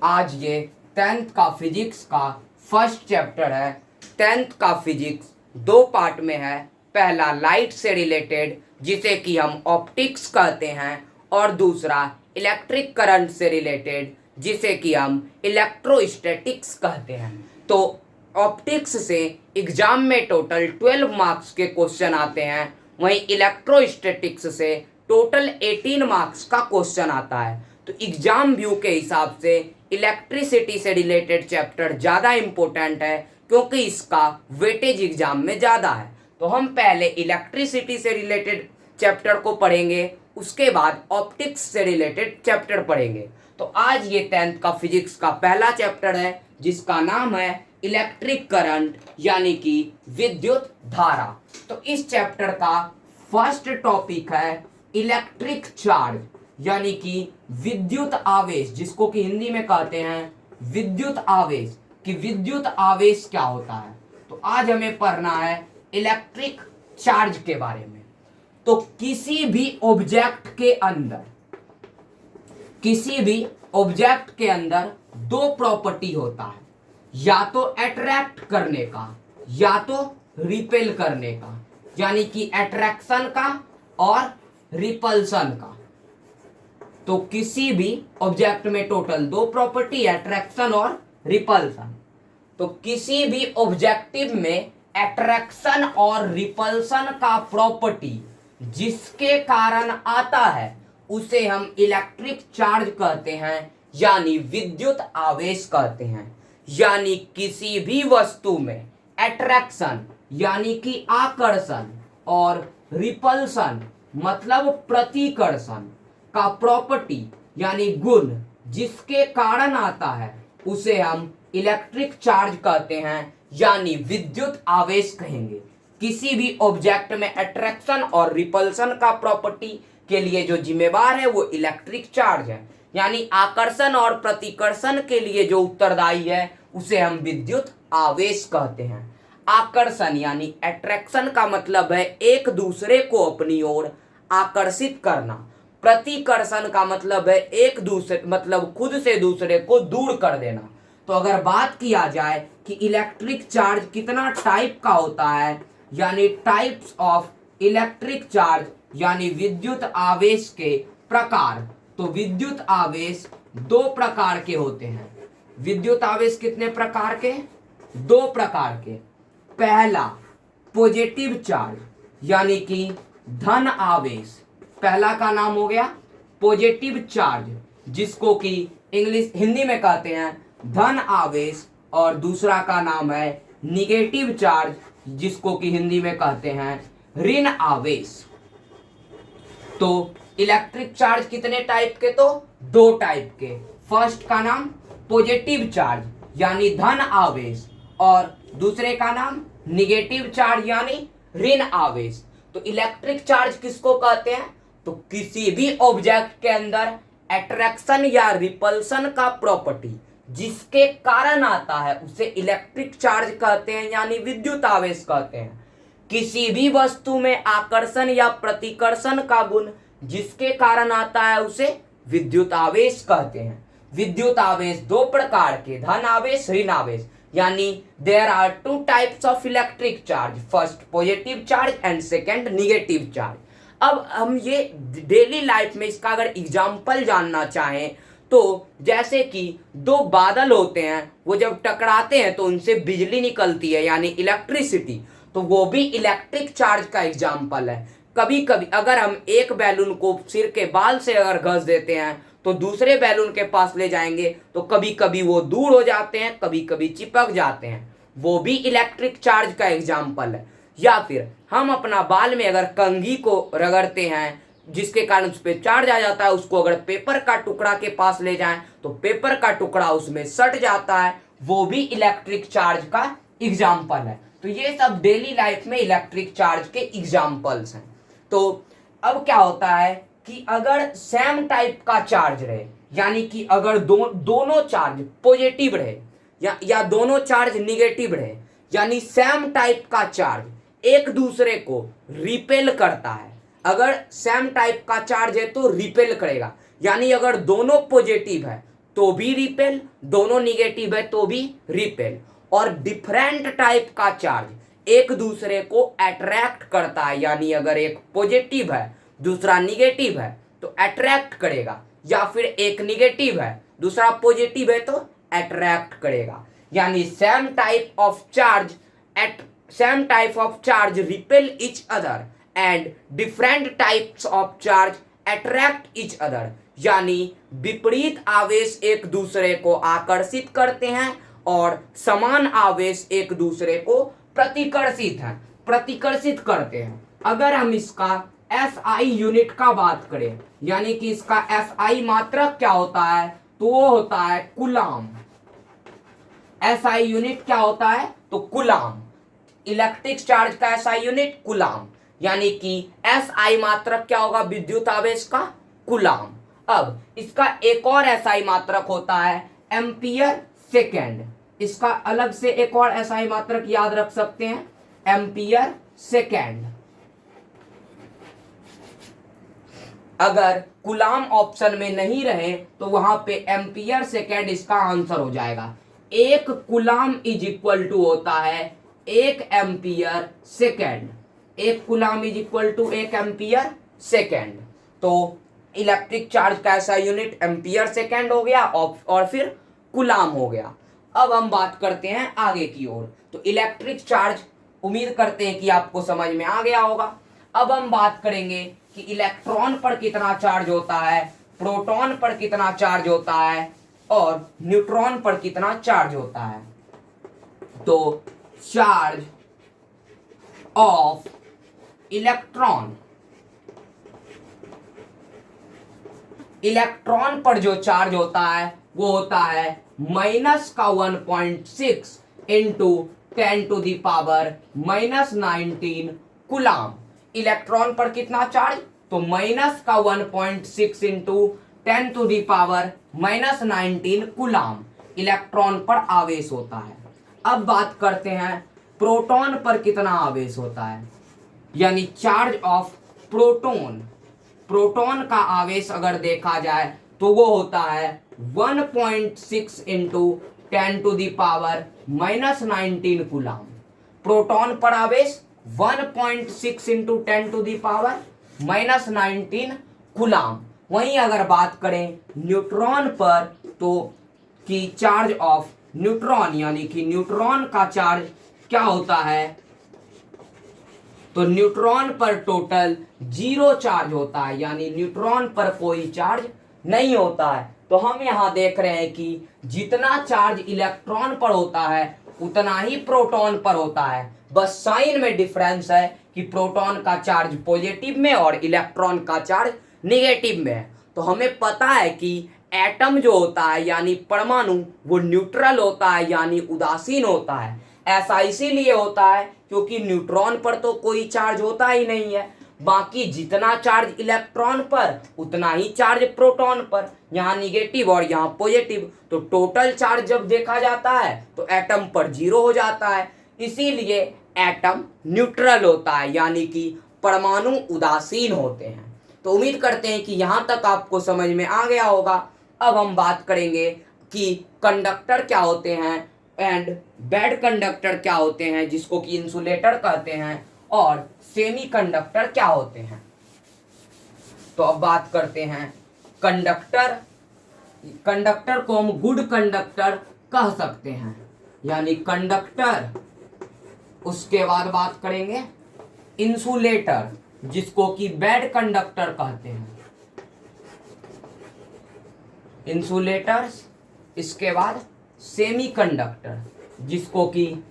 आज ये 10th का फिजिक्स का फर्स्ट चैप्टर है। 10th का फिजिक्स दो पार्ट में है। पहला लाइट से रिलेटेड जिसे कि हम ऑप्टिक्स कहते हैं, और दूसरा इलेक्ट्रिक करंट से रिलेटेड जिसे कि हम इलेक्ट्रोस्टैटिक्स कहते हैं। तो ऑप्टिक्स से एग्जाम में टोटल 12 मार्क्स के क्वेश्चन आते हैं, वहीं इलेक्ट्रोस्टैटिक्स से टोटल 18 मार्क्स का क्वेश्चन आता है। तो एग्जाम व्यू के हिसाब से इलेक्ट्रिसिटी से रिलेटेड चैप्टर ज़्यादा इम्पोर्टेंट है, क्योंकि इसका वेटेज एग्जाम में ज़्यादा है। तो हम पहले इलेक्ट्रिसिटी से रिलेटेड चैप्टर को पढ़ेंगे, उसके बाद ऑप्टिक्स से रिलेटेड चैप्टर पढ़ेंगे। तो आज ये 10th का फिजिक्स का पहला चैप्टर है, जिसका नाम है इलेक्ट्रिक करंट, यानी कि विद्युत धारा। तो इस चैप्टर का फर्स्ट टॉपिक है इलेक्ट्रिक चार्ज, यानी कि विद्युत आवेश, जिसको कि हिंदी में कहते हैं विद्युत आवेश। कि विद्युत आवेश क्या होता है, तो आज हमें पढ़ना है इलेक्ट्रिक चार्ज के बारे में। तो किसी भी ऑब्जेक्ट के अंदर दो प्रॉपर्टी होता है, या तो अट्रैक्ट करने का या तो रिपेल करने का, यानी कि अट्रैक्शन का और रिपल्सन का। तो किसी भी ऑब्जेक्ट में टोटल दो प्रॉपर्टी, अट्रैक्शन और रिपल्सन। तो किसी भी ऑब्जेक्टिव में अट्रैक्शन और रिपल्सन का प्रॉपर्टी जिसके कारण आता है, उसे हम इलेक्ट्रिक चार्ज कहते हैं, यानी विद्युत आवेश कहते हैं। यानी किसी भी वस्तु में अट्रैक्शन यानी कि आकर्षण और रिपल्सन मतलब प्रतिकर्षण का प्रॉपर्टी यानी गुण जिसके कारण आता है, उसे हम इलेक्ट्रिक चार्ज कहते हैं, यानी विद्युत आवेश कहेंगे। किसी भी ऑब्जेक्ट में अट्रैक्शन और रिपल्सन का प्रॉपर्टी के लिए जो जिम्मेवार है वो इलेक्ट्रिक चार्ज है, यानी आकर्षण और प्रतिकर्षण के लिए जो उत्तरदायी है उसे हम विद्युत आवेश कहते हैं। आकर्षण यानी अट्रैक्शन का मतलब है एक दूसरे को अपनी ओर आकर्षित करना। प्रतिकर्षण का मतलब है एक दूसरे मतलब खुद से दूसरे को दूर कर देना। तो अगर बात किया जाए कि इलेक्ट्रिक चार्ज कितना टाइप का होता है, यानी टाइप्स ऑफ इलेक्ट्रिक चार्ज यानी विद्युत आवेश के प्रकार, तो विद्युत आवेश दो प्रकार के होते हैं। विद्युत आवेश कितने प्रकार के? दो प्रकार के। पहला पॉजिटिव चार्ज यानी कि धन आवेश, पहला का नाम हो गया पॉजिटिव चार्ज, जिसको कि हिंदी में कहते हैं धन आवेश, और दूसरा का नाम है निगेटिव चार्ज, जिसको कि हिंदी में कहते हैं ऋण आवेश। तो इलेक्ट्रिक चार्ज कितने टाइप के? तो दो टाइप के। फर्स्ट का नाम पॉजिटिव चार्ज यानी धन आवेश, और दूसरे का नाम निगेटिव चार्ज यानी ऋण आवेश। तो इलेक्ट्रिक चार्ज किसको कहते हैं? तो किसी भी ऑब्जेक्ट के अंदर अट्रैक्शन या रिपल्सन का प्रॉपर्टी जिसके कारण आता है उसे इलेक्ट्रिक चार्ज कहते हैं, यानी विद्युत आवेश कहते हैं। किसी भी वस्तु में आकर्षण या प्रतिकर्षण का गुण जिसके कारण आता है उसे विद्युत आवेश कहते हैं। विद्युत आवेश दो प्रकार के, धन आवेश, ऋण आवेश, यानी there are two types of electric charge, first positive charge and second negative charge. अब हम ये डेली लाइफ में इसका अगर एग्जाम्पल जानना चाहें, तो जैसे कि दो बादल होते हैं, वो जब टकराते हैं तो उनसे बिजली निकलती है यानी इलेक्ट्रिसिटी, तो वो भी इलेक्ट्रिक चार्ज का एग्जाम्पल है। कभी कभी अगर हम एक बैलून को सिर के बाल से अगर घस देते हैं तो दूसरे बैलून के पास ले जाएंगे तो कभी कभी वो दूर हो जाते हैं, कभी कभी चिपक जाते हैं, वो भी इलेक्ट्रिक चार्ज का एग्जाम्पल है। या फिर हम अपना बाल में अगर कंघी को रगड़ते हैं जिसके कारण उस पर चार्ज आ जाता है, उसको अगर पेपर का टुकड़ा के पास ले जाएं तो पेपर का टुकड़ा उसमें सट जाता है, वो भी इलेक्ट्रिक चार्ज का एग्जाम्पल है। तो ये सब डेली लाइफ में इलेक्ट्रिक चार्ज के एग्जाम्पल्स हैं। तो अब क्या होता है कि अगर सेम टाइप का चार्ज रहे, यानी कि अगर दोनों चार्ज पॉजिटिव रहे या दोनों चार्ज निगेटिव रहे, यानी सेम टाइप का चार्ज एक दूसरे को रिपेल करता है। अगर सेम टाइप का चार्ज है तो रिपेल करेगा, यानी अगर दोनों पॉजिटिव है तो भी रिपेल, दोनों निगेटिव है तो भी रिपेल। और डिफरेंट टाइप का चार्ज एक दूसरे को अट्रैक्ट करता है, यानी अगर एक पॉजिटिव है दूसरा निगेटिव है तो अट्रैक्ट करेगा, या फिर एक निगेटिव है दूसरा पॉजिटिव है तो अट्रैक्ट करेगा। यानी same type of charge repel each other and different types of charge attract each other. यानी विपरीत आवेश एक दूसरे को आकर्षित करते हैं और समान आवेश एक दूसरे को प्रतिकर्षित करते हैं। अगर हम इसका SI यूनिट का बात करें, यानी कि इसका SI मात्रक क्या होता है, तो वो होता है कूलाम। SI यूनिट क्या होता है, तो कूलाम। इलेक्ट्रिक चार्ज का SI यूनिट कूलाम, यानी कि SI मात्रक क्या होगा विद्युत आवेश का, कूलाम। अब इसका एक और SI मात्रक होता है एम्पियर सेकेंड। इसका अलग से एक और SI मात्रक याद रख सकते हैं, एम्पियर सेकेंड। अगर कूलाम ऑप्शन में नहीं रहे तो वहां पे एम्पियर सेकेंड इसका आंसर हो जाएगा। एक कूलाम इज इक्वल टू होता है 1 एम्पियर सेकेंड। एक coulomb is equal to 1 ampere second. तो इलेक्ट्रिक चार्ज का ऐसा यूनिट एम्पियर सेकेंड हो गया और फिर कूलाम हो गया। अब हम बात करते हैं आगे की ओर। तो इलेक्ट्रिक चार्ज उम्मीद करते हैं कि आपको समझ में आ गया होगा। अब हम बात करेंगे कि इलेक्ट्रॉन पर कितना चार्ज होता है, प्रोटॉन पर कितना चार्ज होता है और न्यूट्रॉन पर कितना चार्ज होता है। तो चार्ज ऑफ इलेक्ट्रॉन पर जो चार्ज होता है वो होता है -1.6 इंटू 10⁻⁻19 कूलाम। इलेक्ट्रॉन पर कितना चार्ज, तो -1.6 इंटू 10⁻⁻19 कूलाम इलेक्ट्रॉन पर आवेश होता है। अब बात करते हैं प्रोटॉन पर कितना आवेश होता है, यानी चार्ज ऑफ प्रोटॉन का आवेश अगर देखा जाए तो वो होता है 1.6 इंटू 10⁻⁻19 कूलाम। प्रोटॉन पर आवेश 1.6 इंटू 10⁻⁻19 कूलाम। वहीं अगर बात करें न्यूट्रॉन पर तो कि चार्ज ऑफ न्यूट्रॉन, यानी कि न्यूट्रॉन का चार्ज क्या होता है, तो न्यूट्रॉन पर टोटल 0 चार्ज होता है, यानी न्यूट्रॉन पर कोई चार्ज नहीं होता है। तो हम यहाँ देख रहे हैं कि जितना चार्ज इलेक्ट्रॉन पर होता है उतना ही प्रोटॉन पर होता है, बस साइन में डिफरेंस है कि प्रोटॉन का चार्ज पॉजिटिव में और इलेक्ट्रॉन का चार्ज नेगेटिव में है। तो हमें पता है कि एटम जो होता है यानी परमाणु वो न्यूट्रल होता है, यानी उदासीन होता है। ऐसा इसीलिए होता है क्योंकि न्यूट्रॉन पर तो कोई चार्ज होता ही नहीं है, बाकी जितना चार्ज इलेक्ट्रॉन पर उतना ही चार्ज प्रोटॉन पर, यहाँ निगेटिव और यहाँ पॉजिटिव, तो टोटल चार्ज जब देखा जाता है तो एटम पर 0 हो जाता है। इसीलिए एटम न्यूट्रल होता है, यानी कि परमाणु उदासीन होते हैं। तो उम्मीद करते हैं कि यहाँ तक आपको समझ में आ गया होगा। अब हम बात करेंगे कि कंडक्टर क्या होते हैं एंड बैड कंडक्टर क्या होते हैं, जिसको कि इंसुलेटर कहते हैं, और सेमी कंडक्टर क्या होते हैं। तो अब बात करते हैं कंडक्टर को हम गुड कंडक्टर कह सकते हैं, यानी कंडक्टर। उसके बाद बात करेंगे इंसुलेटर, जिसको कि बैड कंडक्टर कहते हैं, इंसुलेटर्स। इसके बाद सेमी कंडक्टर, जिसको कि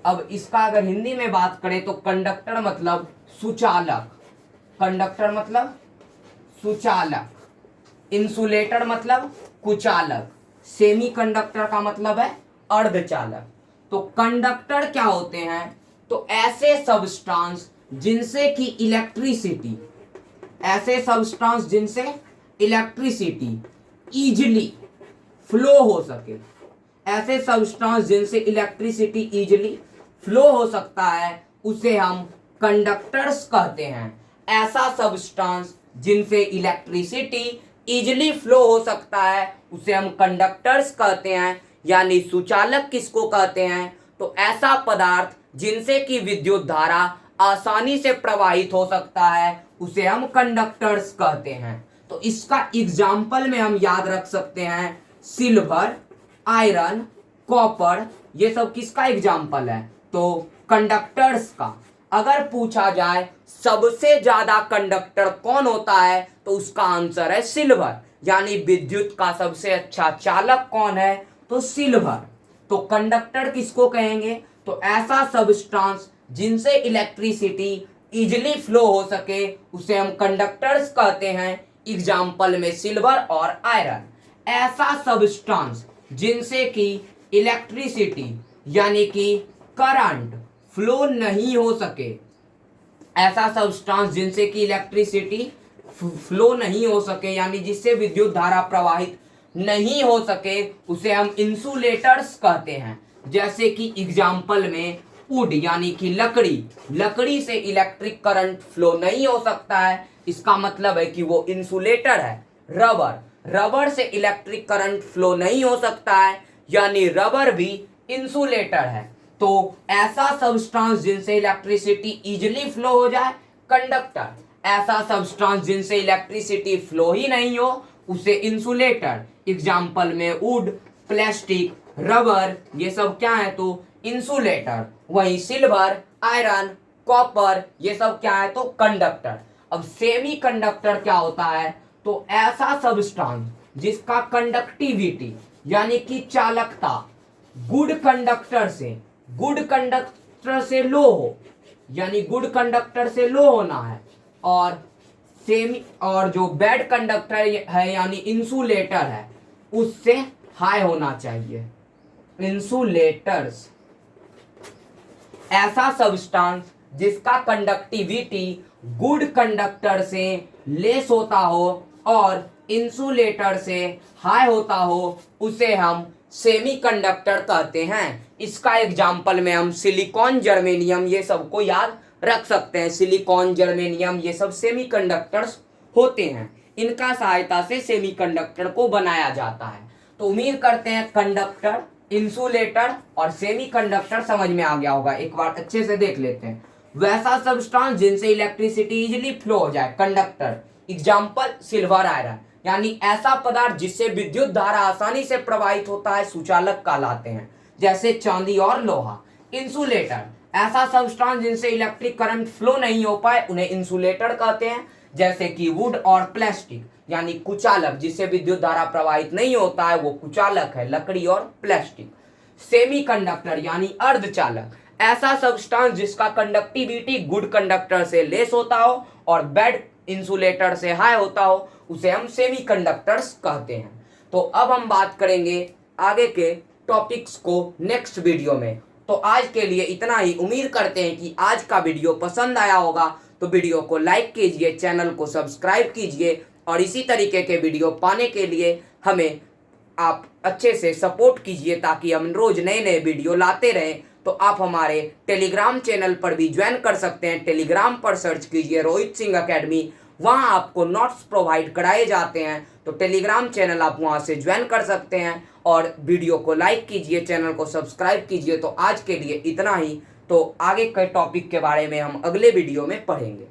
अब इसका अगर हिंदी में बात करें तो कंडक्टर मतलब सुचालक, कंडक्टर मतलब सुचालक, इंसुलेटर मतलब कुचालक, सेमी कंडक्टर का मतलब है अर्धचालक। तो कंडक्टर क्या होते हैं, तो ऐसे सब्सटेंस जिनसे कि इलेक्ट्रिसिटी इजीली फ्लो हो सके, ऐसे सब्सटेंस जिनसे इलेक्ट्रिसिटी इजीली फ्लो हो सकता है उसे हम कंडक्टर्स कहते हैं। ऐसा सब्सटेंस जिनसे इलेक्ट्रिसिटी इजिली फ्लो हो सकता है उसे हम कंडक्टर्स कहते हैं। यानी सुचालक किसको कहते हैं? तो ऐसा पदार्थ जिनसे कि विद्युत धारा आसानी से प्रवाहित हो सकता है उसे हम कंडक्टर्स कहते हैं। तो इसका एग्जाम्पल में हम याद रख सकते हैं सिल्वर, आयरन, कॉपर, ये सब किसका एग्जाम्पल है? तो कंडक्टर्स का। अगर पूछा जाए सबसे ज्यादा कंडक्टर कौन होता है तो उसका आंसर है सिल्वर। यानी विद्युत का सबसे अच्छा चालक कौन है? तो सिल्वर। तो कंडक्टर किसको कहेंगे? तो ऐसा सबस्टांस जिनसे इलेक्ट्रिसिटी इजिली फ्लो हो सके उसे हम कंडक्टर्स कहते हैं। एग्जाम्पल में सिल्वर और आयरन। ऐसा सबस्टांस जिनसे कि इलेक्ट्रिसिटी यानी कि करंट फ्लो नहीं हो सके, ऐसा सबस्टांस जिनसे कि इलेक्ट्रिसिटी फ्लो नहीं हो सके यानी जिससे विद्युत धारा प्रवाहित नहीं हो सके उसे हम इंसुलेटर्स कहते हैं। जैसे कि एग्जाम्पल में वुड यानी कि लकड़ी से इलेक्ट्रिक करंट फ्लो नहीं हो सकता है, इसका मतलब है कि वो इंसुलेटर है। रबर से इलेक्ट्रिक करंट फ्लो नहीं हो सकता है यानी रबर भी इंसुलेटर है। तो ऐसा सबस्टांस जिनसे इलेक्ट्रिसिटी इजिली फ्लो हो जाए कंडक्टर, ऐसा सबस्टांस जिनसे इलेक्ट्रिसिटी फ्लो ही नहीं हो उसे इंसुलेटर। एग्जाम्पल में वुड, प्लास्टिक, रबर, ये सब क्या है? तो इंसुलेटर। वहीं सिल्वर, आयरन, कॉपर, ये सब क्या है? तो कंडक्टर। अब सेमी कंडक्टर क्या होता है? तो ऐसा सबस्टांस जिसका कंडक्टिविटी यानी कि चालकता गुड कंडक्टर से लो हो, यानी गुड कंडक्टर से लो होना है, और जो बैड कंडक्टर है यानी इंसुलेटर है उससे हाई होना चाहिए। इंसुलेटर्स ऐसा सबस्टांस जिसका कंडक्टिविटी गुड कंडक्टर से लेस होता हो और इंसुलेटर से हाई होता हो उसे हम सेमी कंडक्टर कहते हैं। इसका एग्जाम्पल में हम सिलिकॉन, जर्मेनियम, ये सबको याद रख सकते हैं। सिलिकॉन, जर्मेनियम, ये सब सेमी कंडक्टर्स होते हैं। इनका सहायता से सेमी कंडक्टर को बनाया जाता है। तो उम्मीद करते हैं कंडक्टर, इंसुलेटर और सेमी कंडक्टर समझ में आ गया होगा। एक बार अच्छे से देख लेते हैं। वैसा सबस्टांस जिनसे इलेक्ट्रिसिटी इजिली फ्लो हो जाए कंडक्टर। एग्जाम्पल सिल्वर, आयरन, यानी ऐसा पदार्थ जिससे विद्युत धारा आसानी से प्रवाहित होता है सुचालक कहलाते हैं, जैसे चांदी और लोहा। इंसुलेटर ऐसा सबस्टांस जिनसे इलेक्ट्रिक करंट फ्लो नहीं हो पाए उन्हें इंसुलेटर कहते हैं, जैसे कि वुड और प्लास्टिक, यानी कुचालक जिससे विद्युत धारा प्रवाहित नहीं होता है वो कुचालक है, लकड़ी और प्लास्टिक। सेमी कंडक्टर यानी अर्धचालक ऐसा सबस्टांस जिसका कंडक्टिविटी गुड कंडक्टर से लेस होता हो और बैड इंसुलेटर से हाई होता हो उसे हम सेमी कंडक्टर्स कहते हैं। तो अब हम बात करेंगे आगे के टॉपिक्स को नेक्स्ट वीडियो में। तो आज के लिए इतना ही। उम्मीद करते हैं कि आज का वीडियो पसंद आया होगा। तो वीडियो को लाइक कीजिए, चैनल को सब्सक्राइब कीजिए और इसी तरीके के वीडियो पाने के लिए हमें आप अच्छे से सपोर्ट कीजिए ताकि हम रोज नए नए वीडियो लाते रहें। तो आप हमारे टेलीग्राम चैनल पर भी ज्वाइन कर सकते हैं। टेलीग्राम पर सर्च कीजिए रोहित सिंह अकेडमी, वहाँ आपको नोट्स प्रोवाइड कराए जाते हैं। तो टेलीग्राम चैनल आप वहाँ से ज्वाइन कर सकते हैं और वीडियो को लाइक कीजिए, चैनल को सब्सक्राइब कीजिए। तो आज के लिए इतना ही। तो आगे के टॉपिक के बारे में हम अगले वीडियो में पढ़ेंगे।